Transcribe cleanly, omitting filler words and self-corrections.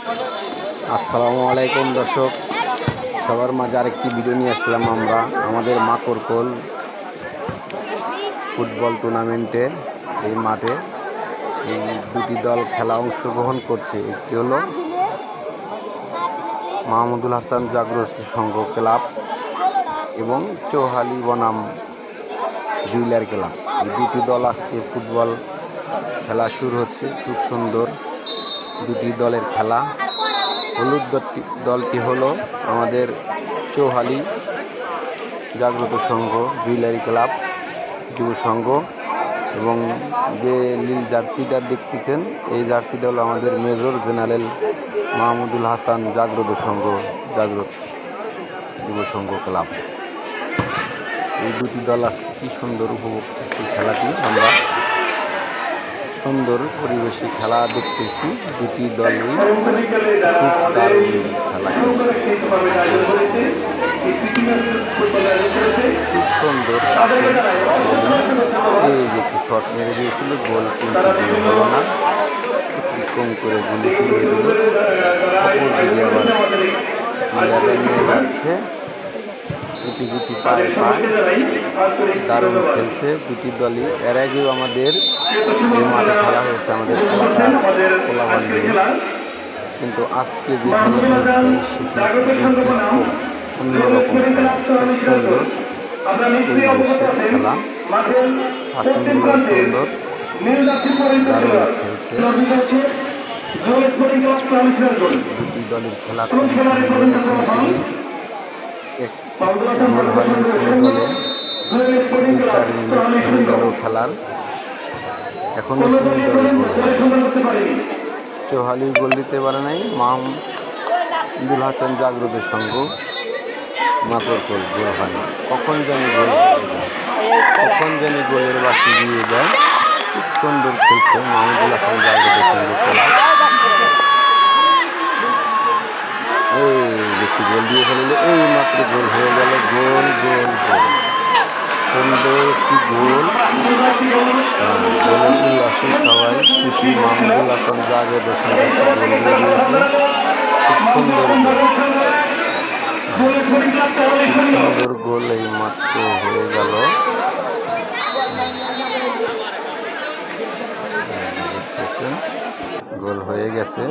আসসালামু আলাইকুম দর্শক, সবার মাঝে আরেকটি ভিডিও নিয়ে আসলাম আমরা আমাদের মাকড়কোল ফুটবল টুর্নামেন্টে। এই মাঠে এই দুটি দল খেলা অংশগ্রহণ করছে। একটি হলো মাহমুদুল হাসান জাগ্রত সংঘ ক্লাব এবং চৌহালি বনাম জুয়েলার ক্লাব। এই দুটি দল আজকে ফুটবল খেলা শুরু হচ্ছে। খুব সুন্দর দুটি দলের খেলা। হলুদ দলটি হলো আমাদের চৌহালি জাগ্রত সংঘ জুয়েলারি ক্লাব যুব সংঘ, এবং যে নীল জার্সিটা দেখতেছেন এই জার্সিটা হলো আমাদের মেজর জেনারেল মাহমুদুল হাসান জাগ্রত সংঘ জাগ্রত যুব সংঘ ক্লাব। এই দুটি দল আজকে কি সুন্দর উপভোগ করছি খেলাটি। আমরা সুন্দর পরিবেশে খেলা দেখতেছি। দুটি দলই খুব দারুণ খেলা খেলছে, খুব সুন্দর। এই যে একটি শট মেরে দিয়েছিল, গোল কিন্তু হলো না, কম করে গুলি ফিরিয়ে দিল। অপর দিকে আবার প্লেয়াররা নিয়ে যাচ্ছে, গুটি গুটি পায়ে পায় দারুণ খেলছে দুটি দলই। এর আগেও আমাদের এই মাঠে খেলা হয়েছে আমাদের এলাকার পোলাবান নিয়ে, কিন্তু আজকে যে খেলা হচ্ছে সেটা অন্যরকম সুন্দর পরিবেশের খেলা। পাসিংগুলো সুন্দর, দারুণ খেলছে দুটি দলের খেলা। খুব সুন্দর হয়নি কোনো দলে 2-4 মিনিট হয়ে গেল খেলার, এখনো চৌহালি গোল দিতে পারে নাই। মাহমুদুল হাসান জাগ্রত সংঘ মাকড়কোল গোল হয়নি। কখন জানি গোলের বাসি দিয়ে দেয়। খুব সুন্দর খেলছে মাহমুদুল হাসান জাগ্রত সংঘ খেলা। এই একটি গোল দিয়ে ফেললো, এই মাত্র গোল হয়ে গেল। গোল গোল গোল, সুন্দর একটি গোল। গোলের উল্লাসে সবাই খুশি। মাহমুদুল হাসান জাগ্রত সংঘ একটা গোল দিয়ে দিয়েছিল। খুব সুন্দর সুন্দর গোল এই মাত্র হয়ে গেল। দেখতেছেন গোল হয়ে গেছে।